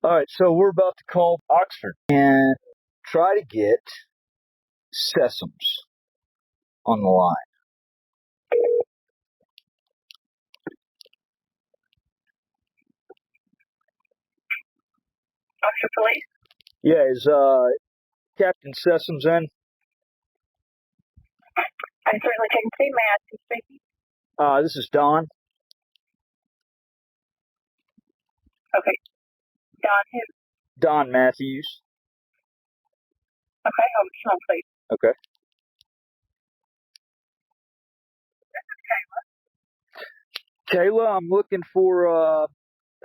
All right, so we're about to call Oxford and try to get Sessums on the line. Oxford Police? Yeah, is Captain Sessums in? I certainly can see Matthew speaking. This is Don. Okay. Don who? Don Matthews. Okay, hold on, please. Okay. Kayla, I'm looking for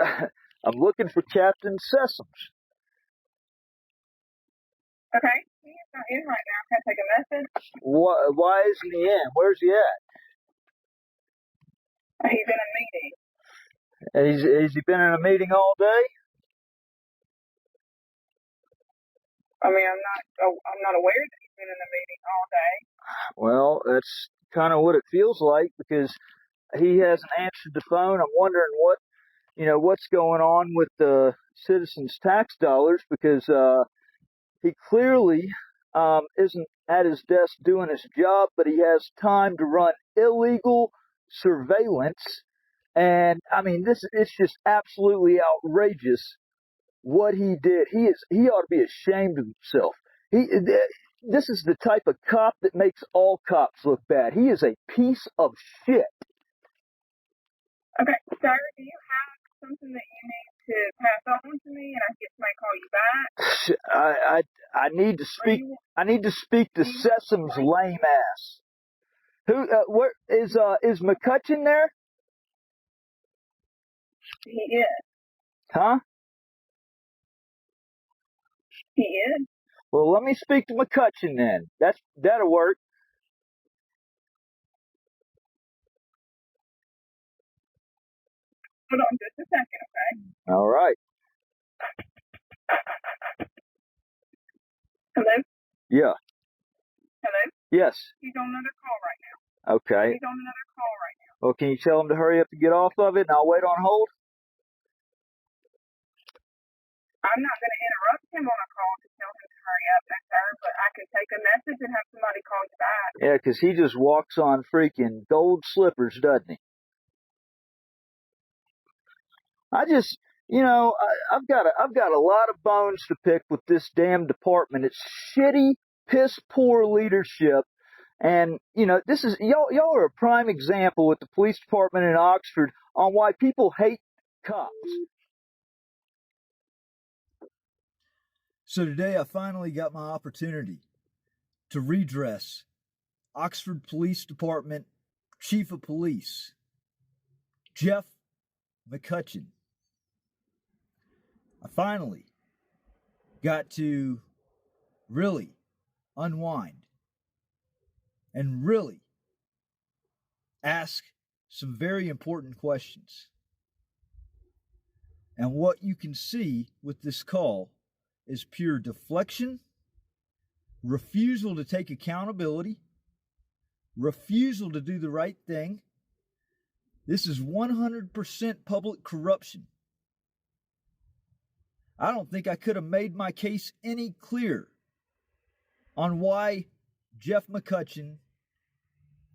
I'm looking for Captain Sessums. Okay. He's not in right now. Can I take a message? Why isn't he in? Where's he at? He's in a meeting. Has he been in a meeting all day? I mean, I'm not aware that he's been in a meeting all day. Well, that's kind of what it feels like because he hasn't answered the phone. I'm wondering what's going on with the citizens' tax dollars because he clearly isn't at his desk doing his job, but he has time to run illegal surveillance. And I mean, it's just absolutely outrageous what he did. He ought to be ashamed of himself. This is the type of cop that makes all cops look bad. He is a piece of shit. Okay, sir, do you have something that you need to pass on to me, and I get somebody to call you back? I need to speak. I need to speak to Sessums' lame ass. Who? Where is McCutchen there? He is. Huh? He is. Well, let me speak to McCutchen then. That'll work. Hold on just a second, okay? All right. Hello? Yeah. Hello? Yes. He's on another call right now. Okay. He's on another call right now. Well, can you tell him to hurry up and get off of it, and I'll wait on hold? I'm not going to interrupt him on a call to tell him to hurry up, sir, but I can take a message and have somebody call you back. Yeah, 'cause he just walks on freaking gold slippers, doesn't he? I just, I've got a lot of bones to pick with this damn department. It's shitty, piss poor leadership. And, this is, y'all are a prime example with the police department in Oxford on why people hate cops. So today I finally got my opportunity to redress Oxford Police Department Chief of Police, Jeff McCutchen. I finally got to really unwind and really ask some very important questions. And what you can see with this call is pure deflection, refusal to take accountability, refusal to do the right thing. This is 100% public corruption. I don't think I could have made my case any clearer on why Jeff McCutchen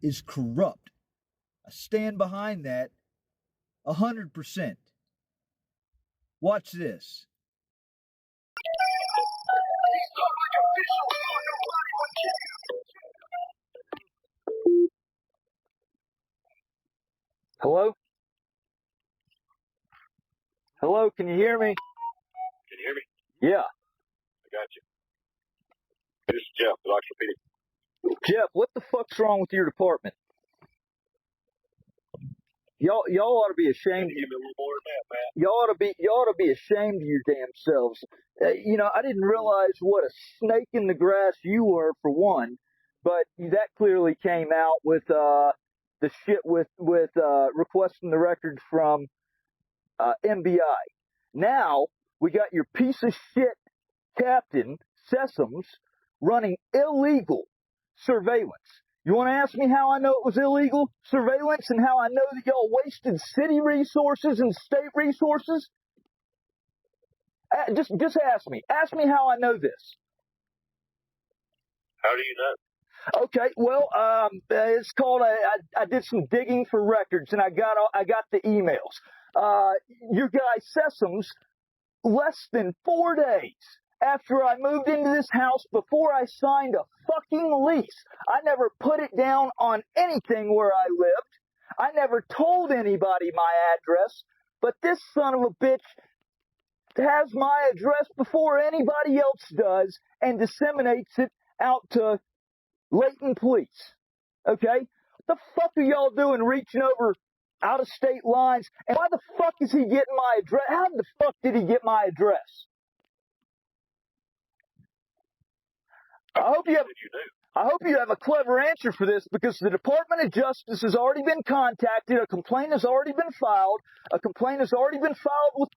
is corrupt. I stand behind that 100%. Watch this. Hello? Hello, can you hear me? Can you hear me? Yeah. I got you. This is Jeff at Oxford PD. Jeff, what the fuck's wrong with your department? Y'all ought to be ashamed. Give me a little more than that, man. Y'all ought to be ashamed of your damn selves. I didn't realize what a snake in the grass you were, for one, but that clearly came out with the shit with requesting the records from MBI. Now we got your piece of shit Captain Sessums running illegal surveillance. You want to ask me how I know it was illegal surveillance and how I know that y'all wasted city resources and state resources? Just ask me. Ask me how I know this. How do you know? Okay, well, it's called. I did some digging for records, and I got the emails. Your guy Sessums, less than 4 days after I moved into this house, before I signed a fucking lease, I never put it down on anything where I lived. I never told anybody my address, but this son of a bitch has my address before anybody else does and disseminates it out to latent police. Okay? What the fuck are y'all doing reaching over out of state lines? And why the fuck is he getting my address? How the fuck did he get my address? I hope you have a clever answer for this, because the Department of Justice has already been contacted, a complaint has already been filed, with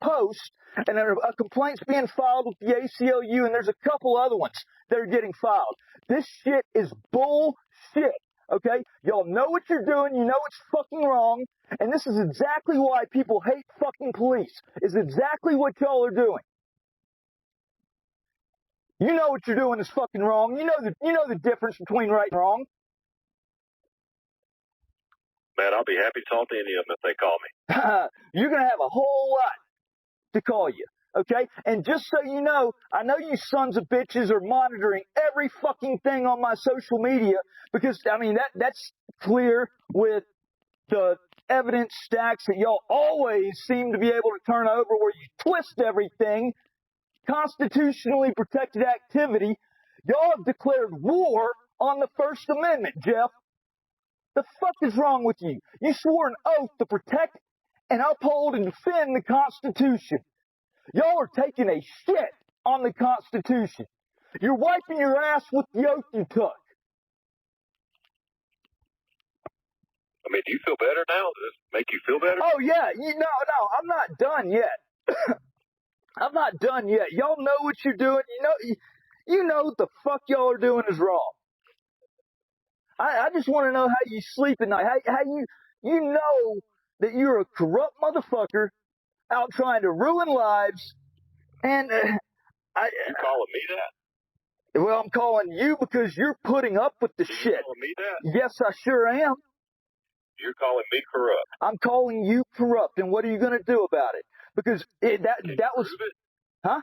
Post, and a complaint's being filed with the ACLU, and there's a couple other ones that are getting filed. This shit is bullshit, okay? Y'all know what you're doing, you know it's fucking wrong, and this is exactly why people hate fucking police, is exactly what y'all are doing. You know what you're doing is fucking wrong. You know the difference between right and wrong. Man, I'll be happy to talk to any of them if they call me. You're going to have a whole lot to call you, okay? And just so you know, I know you sons of bitches are monitoring every fucking thing on my social media, because, I mean, that's clear with the evidence stacks that y'all always seem to be able to turn over, where you twist everything. Constitutionally protected activity. Y'all have declared war on the First Amendment, Jeff. The fuck is wrong with you? You swore an oath to protect and uphold and defend the Constitution. Y'all are taking a shit on the Constitution. You're wiping your ass with the oath you took. I mean, do you feel better now? Does it make you feel better? Oh, yeah. No, I'm not done yet. I'm not done yet. Y'all know what you're doing. You know what the fuck y'all are doing is wrong. I just want to know how you sleep at night. How you know that you're a corrupt motherfucker out trying to ruin lives, and You calling me that? well, I'm calling you because you're putting up with the shit. You calling me that? Yes, I sure am. You're calling me corrupt. I'm calling you corrupt, and what are you going to do about it? Because Can that you was, prove it? huh?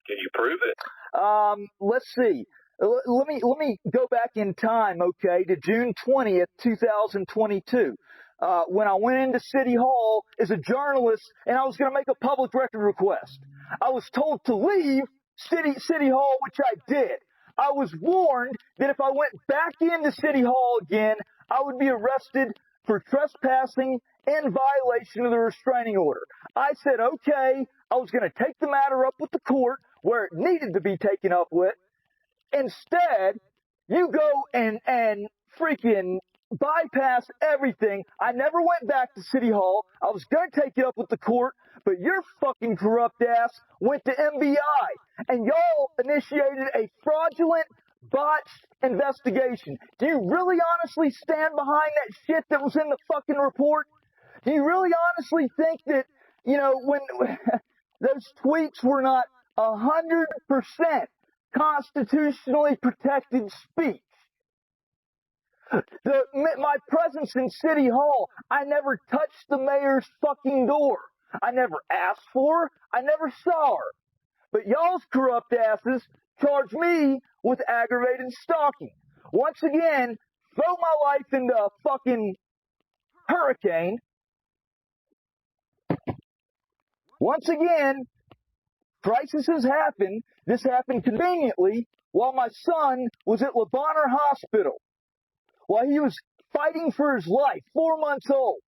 Can you prove it? Let's see. Let me go back in time, okay, to June 20th, 2022, when I went into City Hall as a journalist, and I was going to make a public record request. I was told to leave City Hall, which I did. I was warned that if I went back into City Hall again, I would be arrested for trespassing in violation of the restraining order. I said, okay, I was going to take the matter up with the court where it needed to be taken up with. Instead, you go and freaking bypass everything. I never went back to City Hall. I was going to take it up with the court, but your fucking corrupt ass went to MBI, and y'all initiated a fraudulent, botched investigation. Do you really honestly stand behind that shit that was in the fucking report? Do you really honestly think that, when those tweets were not 100% constitutionally protected speech? My presence in City Hall, I never touched the mayor's fucking door. I never asked for her. I never saw her. But y'all's corrupt asses charge me with aggravated stalking. Once again, throw my life into a fucking hurricane. Once again, crisis has happened. This happened conveniently while my son was at Le Bonheur Hospital, while he was fighting for his life, 4 months old.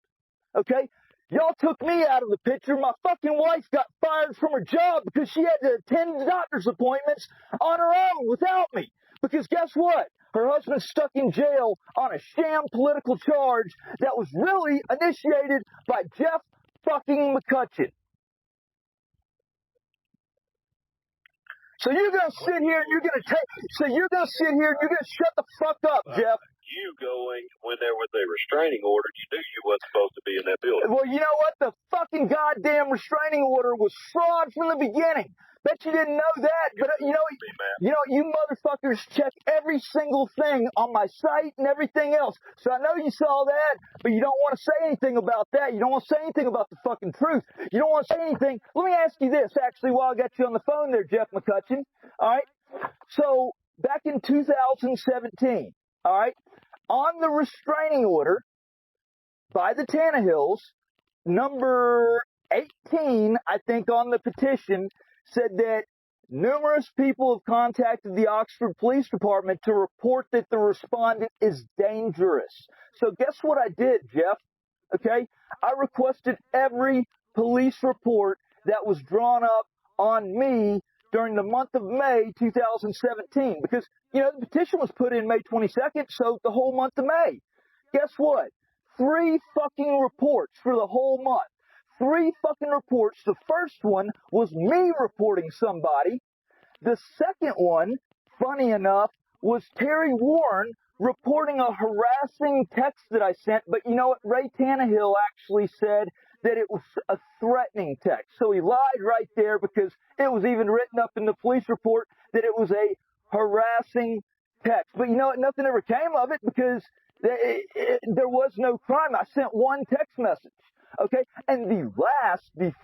Okay? Y'all took me out of the picture. My fucking wife got fired from her job because she had to attend doctor's appointments on her own without me. Because guess what? Her husband's stuck in jail on a sham political charge that was really initiated by Jeff fucking McCutchen. So you're gonna sit here and you're gonna shut the fuck up, Jeff. you going when there was a restraining order. You knew you wasn't supposed to be in that building. Well, you know what? The fucking goddamn restraining order was fraud from the beginning. Bet you didn't know that, but you motherfuckers check every single thing on my site and everything else. So I know you saw that, but you don't want to say anything about that. You don't want to say anything about the fucking truth. You don't want to say anything. Let me ask you this, actually, while I got you on the phone there, Jeff McCutchen. All right. So back in 2017, all right, on the restraining order by the Tannehills, number 18, I think, on the petition, said that numerous people have contacted the Oxford Police Department to report that the respondent is dangerous. So guess what I did, Jeff? Okay? I requested every police report that was drawn up on me during the month of May 2017 because, the petition was put in May 22nd, so the whole month of May. Guess what? 3 fucking reports for the whole month. 3 fucking reports. The first one was me reporting somebody. The second one, funny enough, was Terry Warren reporting a harassing text that I sent. But you know what? Ray Tannehill actually said that it was a threatening text. So he lied right there because it was even written up in the police report that it was a harassing text. But you know what? Nothing ever came of it because there was no crime. I sent one text message. Okay, and the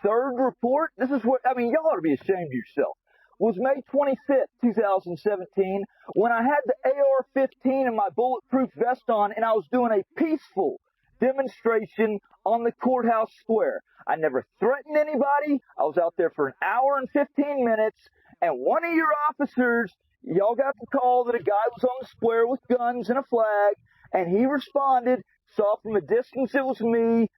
third report, this is what, y'all ought to be ashamed of yourself, was May 25th, 2017, when I had the AR-15 and my bulletproof vest on, and I was doing a peaceful demonstration on the courthouse square. I never threatened anybody. I was out there for an hour and 15 minutes, and one of your officers, y'all got the call that a guy was on the square with guns and a flag, and he responded, saw from a distance it was me.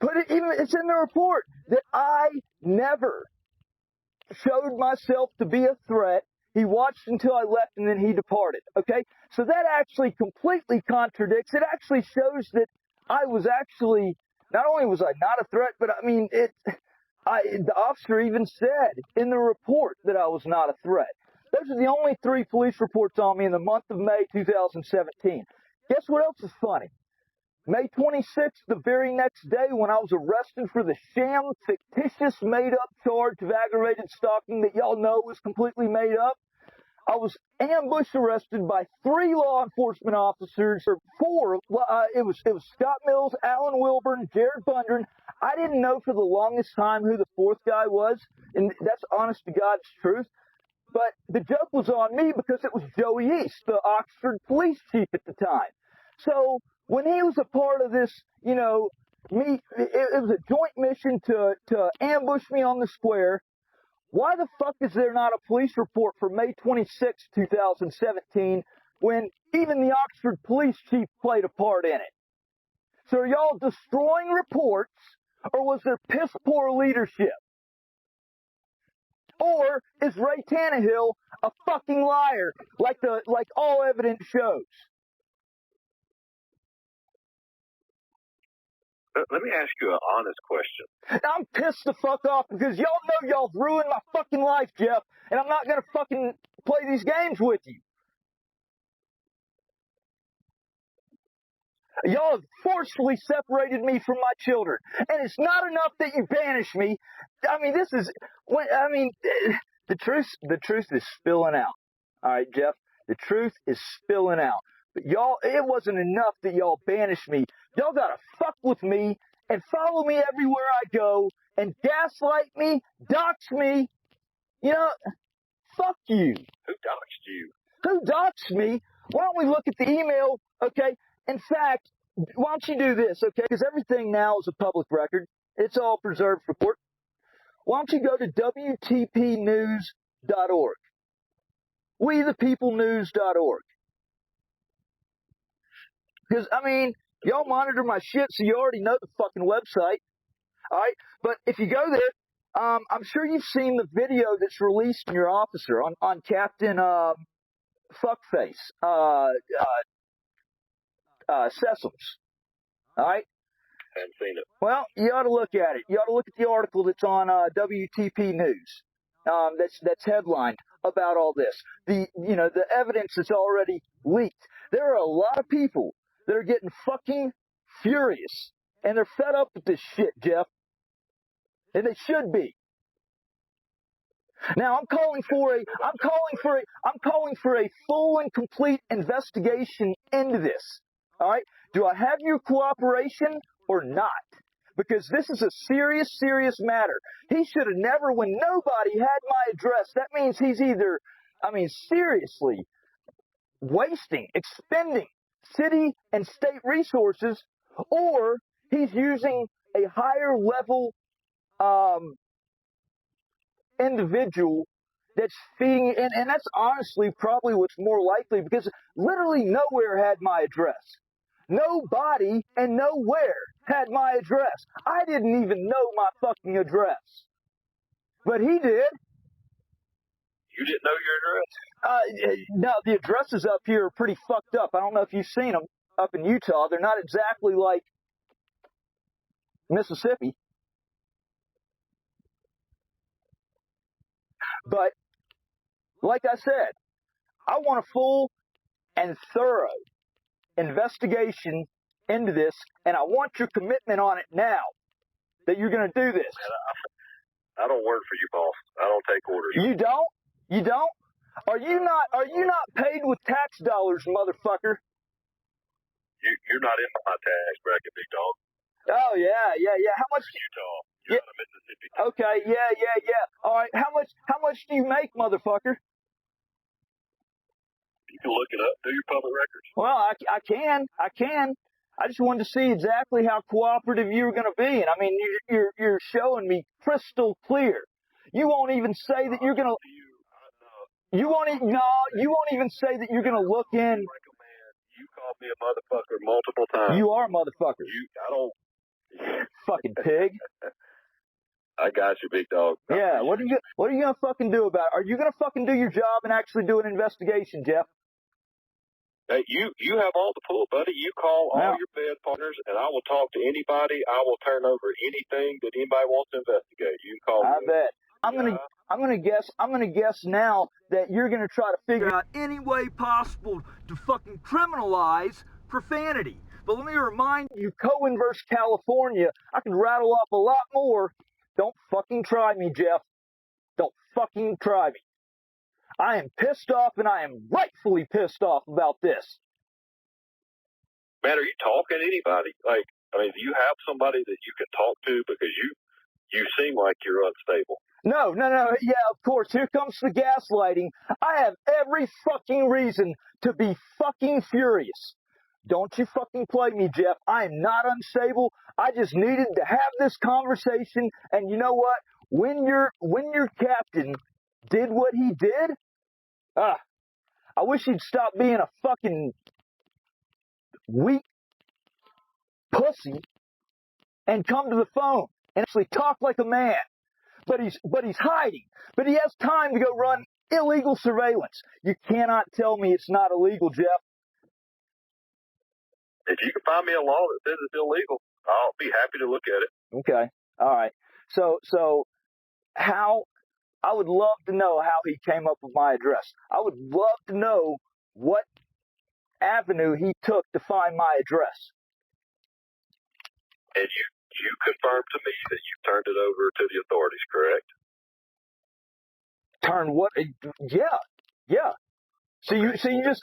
It's in the report that I never showed myself to be a threat. He watched until I left and then he departed. Okay? So that actually completely contradicts. It actually shows that I was actually, not only was I not a threat, but the officer even said in the report that I was not a threat. Those are the only 3 police reports on me in the month of May 2017. Guess what else is funny? May 26th, the very next day, when I was arrested for the sham, fictitious, made-up charge of aggravated stalking that y'all know was completely made up, I was ambush arrested by 3 law enforcement officers, or 4. It was Scott Mills, Alan Wilburn, Jared Bundren. I didn't know for the longest time who the 4th guy was, and that's honest to God's truth. But the joke was on me because it was Joey East, the Oxford police chief at the time. So when he was a part of this, it was a joint mission to ambush me on the square. Why the fuck is there not a police report for May 26, 2017, when even the Oxford police chief played a part in it? So are y'all destroying reports, or was there piss poor leadership? Or is Ray Tannehill a fucking liar, like all evidence shows? Let me ask you an honest question. I'm pissed the fuck off because y'all know y'all have ruined my fucking life, Jeff, and I'm not gonna fucking play these games with you. Y'all have forcefully separated me from my children, and it's not enough that you banish me. The truth is spilling out. All right, Jeff, the truth is spilling out. But y'all, it wasn't enough that y'all banished me. Y'all gotta fuck with me and follow me everywhere I go and gaslight me, dox me. Fuck you. Who doxed you? Who doxed me? Why don't we look at the email, okay? In fact, why don't you do this, okay? Because everything now is a public record. It's all preserved for court. Why don't you go to WTPnews.org? WeThePeopleNews.org. Because, y'all monitor my shit, so you already know the fucking website. All right? But if you go there, I'm sure you've seen the video that's released from your officer on Captain Fuckface Sessums. All right? I haven't seen it. Well, you ought to look at it. You ought to look at the article that's on WTP News. That's headlined about all this. The evidence that's already leaked. There are a lot of people that are getting fucking furious, and they're fed up with this shit, Jeff. And they should be. Now I'm calling for a full and complete investigation into this. All right? Do I have your cooperation or not? Because this is a serious, serious matter. He should have never, when nobody had my address, that means he's either, seriously expending city and state resources, or he's using a higher level individual that's feeding, and that's honestly probably what's more likely, because literally nowhere had my address. Nobody and nowhere had my address. I didn't even know my fucking address. But he did. You didn't know your address? No, the addresses up here are pretty fucked up. I don't know if you've seen them up in Utah. They're not exactly like Mississippi. But, like I said, I want a full and thorough investigation into this, and I want your commitment on it now that you're going to do this. I don't work for you, boss. I don't take orders. You don't? You don't? Are you not paid with tax dollars, motherfucker? You're not in my tax bracket, big dog. Oh yeah. How much? Utah. You're out of Mississippi. Okay, yeah. All right, how much do you make, motherfucker? You can look it up. Do your public records. Well, I can. I just wanted to see exactly how cooperative you were going to be, and you're showing me crystal clear. You won't even say that you're going to. You won't even say that you're going to look in. You called me a motherfucker multiple times. You are a motherfucker. I don't. Fucking pig. I got you, big dog. Yeah. What are you gonna fucking do about it? Are you gonna fucking do your job and actually do an investigation, Jeff? Hey, you have all the pull, buddy. You call all your bed partners, and I will talk to anybody. I will turn over anything that anybody wants to investigate. You can call me. I bet. I'm gonna guess now that you're gonna try to figure out any way possible to fucking criminalize profanity. But let me remind you, Cohen versus California, I can rattle off a lot more. Don't fucking try me, Jeff. Don't fucking try me. I am pissed off, and I am rightfully pissed off about this. Man, are you talking to anybody? Do you have somebody that you can talk to? Because you seem like you're unstable. No. Yeah, of course. Here comes the gaslighting. I have every fucking reason to be fucking furious. Don't you fucking play me, Jeff. I am not unstable. I just needed to have this conversation. And you know what? When your captain did what he did, I wish he'd stop being a fucking weak pussy and come to the phone and actually talk like a man. But he's hiding. But he has time to go run illegal surveillance. You cannot tell me it's not illegal, Jeff. If you can find me a law that says it's illegal, I'll be happy to look at it. Okay. All right. So how, I would love to know how he came up with my address. I would love to know what avenue he took to find my address. And you confirmed to me that you turned it over to the authorities, correct? Turn what? Yeah. So this is.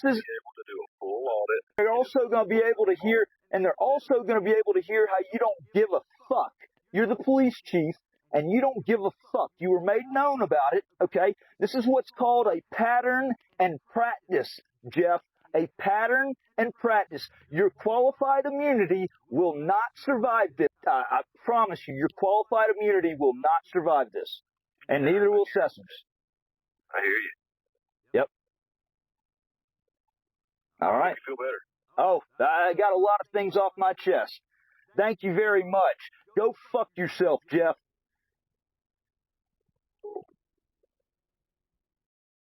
Able to do a full audit. They're also going to be able to hear, and they're also going to be able to hear how you don't give a fuck. You're the police chief, and you don't give a fuck. You were made known about it, okay? This is what's called a pattern and practice, Jeff. A pattern and practice. Your qualified immunity will not survive this. I promise you, your qualified immunity will not survive this. And neither will Sessums. I hear you. Yep. All right. You feel better? Oh, I got a lot of things off my chest. Thank you very much. Go fuck yourself, Jeff.